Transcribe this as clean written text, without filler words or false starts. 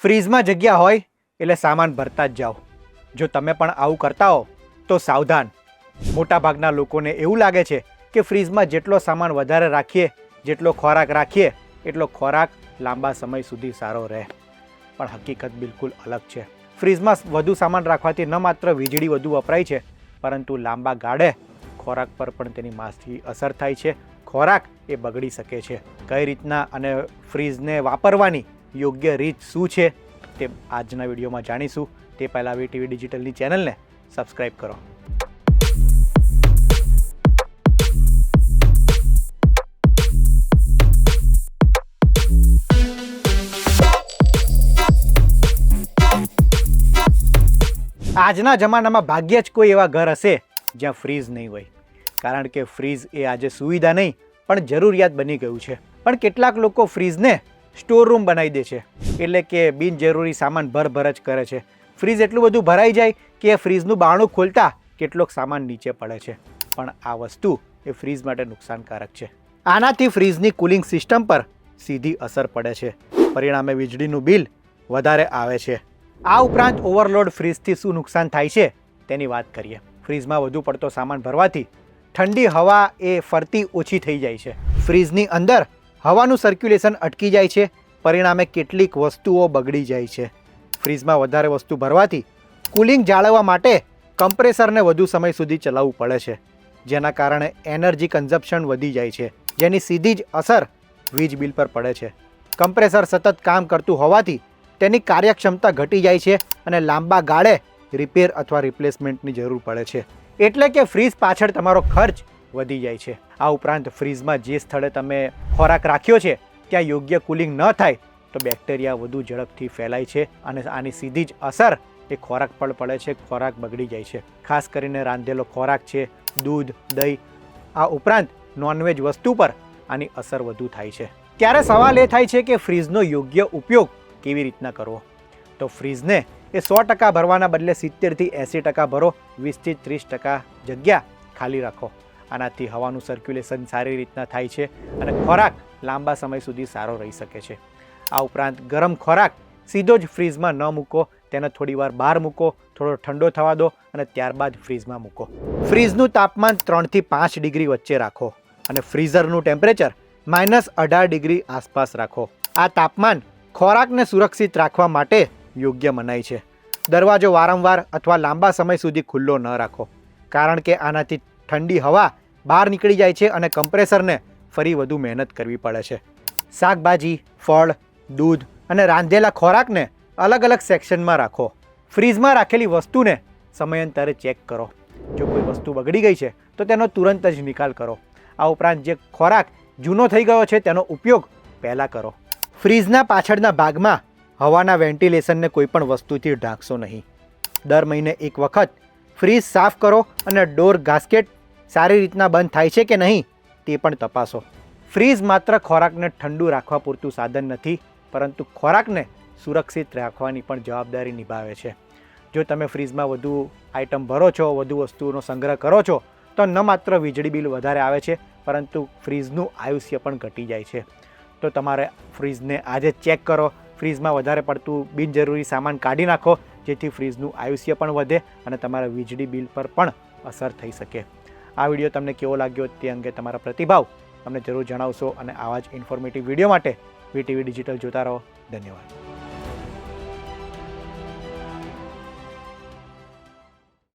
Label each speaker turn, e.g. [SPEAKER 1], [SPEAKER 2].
[SPEAKER 1] ફ્રીઝમાં જગ્યા હોય એટલે સામાન ભરતા જ જાઓ. જો તમે પણ આવું કરતા હો તો સાવધાન. મોટાભાગના લોકોને એવું લાગે છે કે ફ્રીઝમાં જેટલો સામાન વધારે રાખીએ, જેટલો ખોરાક રાખીએ એટલો ખોરાક લાંબા સમય સુધી સારો રહે. પણ હકીકત બિલકુલ અલગ છે. ફ્રીઝમાં વધુ સામાન રાખવાથી ન માત્ર વીજળી વધુ વપરાય છે, પરંતુ લાંબા ગાળે ખોરાક પર પણ તેની માઠી અસર થાય છે. ખોરાક એ બગડી શકે છે. કઈ રીતના અને ફ્રીઝને વાપરવાની યોગ્ય રીત શું છે તે આજના વિડીયોમાં જાણીશું. તે પહેલાં વીટીવી ડિજિટલની ચેનલને સબસ્ક્રાઈબ કરો. આજના જમાનામાં ભાગ્યે જ કોઈ એવા ઘર હશે જ્યાં ફ્રીઝ નહીં હોય, કારણ કે ફ્રીઝ એ આજે સુવિધા નહીં પણ જરૂરિયાત બની ગયું છે. પણ કેટલાક લોકો ફ્રીઝને સ્ટોર રૂમ બનાવી દે છે, એટલે કે બિનજરૂરી સામાન ભર જ કરે છે. ફ્રીઝ એટલું બધું ભરાઈ જાય કે ફ્રીઝનું બારણું ખોલતા કેટલોક સામાન નીચે પડે છે. પણ આ વસ્તુ એ ફ્રીઝ માટે નુકસાનકારક છે. આનાથી ફ્રીઝની કુલિંગ સિસ્ટમ પર સીધી અસર પડે છે. પરિણામે વીજળીનું બિલ વધારે આવે છે. આ ઉપરાંત ઓવરલોડ ફ્રીઝથી શું નુકસાન થાય છે તેની વાત કરીએ. ફ્રીઝમાં વધુ પડતો સામાન ભરવાથી ઠંડી હવા એ ફરતી ઓછી થઈ જાય છે. ફ્રીઝની અંદર હવાનું સર્ક્યુલેશન અટકી જાય છે. પરિણામે કેટલીક વસ્તુઓ બગડી જાય છે. ફ્રીઝમાં વધારે વસ્તુ ભરવાથી કુલિંગ જાળવવા માટે કમ્પ્રેસરને વધુ સમય સુધી ચલાવવું પડે છે, જેના કારણે એનર્જી કન્ઝપ્શન વધી જાય છે, જેની સીધી જ અસર વીજ બિલ પર પડે છે. કમ્પ્રેસર સતત કામ કરતું હોવાથી તેની કાર્યક્ષમતા ઘટી જાય છે અને લાંબા ગાળે રિપેર અથવા રિપ્લેસમેન્ટની જરૂર પડે છે. એટલે કે ફ્રીઝ પાછળ તમારો ખર્ચ વધી જાય છે. આ ઉપરાંત ફ્રીઝમાં જે સ્થળે તમે ખોરાક રાખ્યો છે ત્યાં યોગ્ય કુલિંગ ન થાય તો બેક્ટેરિયા વધુ ઝડપથી ફેલાય છે અને આની સીધી જ અસર એ ખોરાક પર પડે છે. ખોરાક બગડી જાય છે. ખાસ કરીને રાંધેલો ખોરાક છે, દૂધ, દહીં, આ ઉપરાંત નોનવેજ વસ્તુ પર આની અસર વધુ થાય છે. ત્યારે સવાલ એ થાય છે કે ફ્રીઝનો યોગ્ય ઉપયોગ કેવી રીતના કરવો? તો ફ્રીઝને એ 100% ભરવાના બદલે 70થી 80% ભરો. 20થી 30% જગ્યા ખાલી રાખો. આનાથી હવાનું સર્ક્યુલેશન સારી રીતના થાય છે અને ખોરાક લાંબા સમય સુધી સારો રહી શકે છે. આ ઉપરાંત ગરમ ખોરાક સીધો જ ફ્રીઝમાં ન મૂકો. તેને થોડીવાર બહાર મૂકો, થોડો ઠંડો થવા દો અને ત્યારબાદ ફ્રીઝમાં મૂકો. ફ્રીઝનું તાપમાન 3થી 5 ડિગ્રી વચ્ચે રાખો અને ફ્રીઝરનું ટેમ્પરેચર -18 ડિગ્રી આસપાસ રાખો. આ તાપમાન ખોરાકને સુરક્ષિત રાખવા માટે યોગ્ય મનાય છે. દરવાજો વારંવાર અથવા લાંબા સમય સુધી ખુલ્લો ન રાખો, કારણ કે આનાથી ઠંડી હવા બહાર નીકળી જાય છે અને કમ્પ્રેસરને ફરી વધુ મહેનત કરવી પડે છે. શાકભાજી, ફળ, દૂધ અને રાંધેલા ખોરાકને અલગ અલગ સેક્શનમાં રાખો. ફ્રીઝમાં રાખેલી વસ્તુને સમયાંતરે ચેક કરો. જો કોઈ વસ્તુ બગડી ગઈ છે તો તેનો તુરંત જ નિકાલ કરો. આ ઉપરાંત જે ખોરાક જૂનો થઈ ગયો છે તેનો ઉપયોગ પહેલાં કરો. ફ્રીઝના પાછળના ભાગમાં હવાના વેન્ટિલેશનને કોઈ પણ વસ્તુથી ઢાંકશો નહીં. દર મહિને એક વખત ફ્રીઝ સાફ કરો અને ડોર ગાસ્કેટ સારી રીતના બંધ થાય છે કે નહીં તે પણ તપાસો. ફ્રીઝ માત્ર ખોરાકને ઠંડુ રાખવા પૂરતું સાધન નથી, પરંતુ ખોરાકને સુરક્ષિત રાખવાની પણ જવાબદારી નિભાવે છે. જો તમે ફ્રીઝમાં વધુ આઇટમ ભરો છો, વધુ વસ્તુઓનો સંગ્રહ કરો છો, તો ન માત્ર વીજળી બિલ વધારે આવે છે, પરંતુ ફ્રીઝનું આયુષ્ય પણ ઘટી જાય છે. તો તમારે ફ્રીઝને આજે ચેક કરો. ફ્રીઝમાં વધારે પડતું બિનજરૂરી સામાન કાઢી નાખો, જેથી ફ્રીઝનું આયુષ્ય પણ વધે અને તમારા વીજળી બિલ પર પણ અસર થઈ શકે. આ વિડીયો તમને કેવો લાગ્યો તે અંગે તમારા પ્રતિભાવ અમને જરૂર જણાવશો અને આવા જ ઇન્ફોર્મેટિવ વિડીયો માટે વીટીવી ડિજિટલ જોતા રહો. ધન્યવાદ.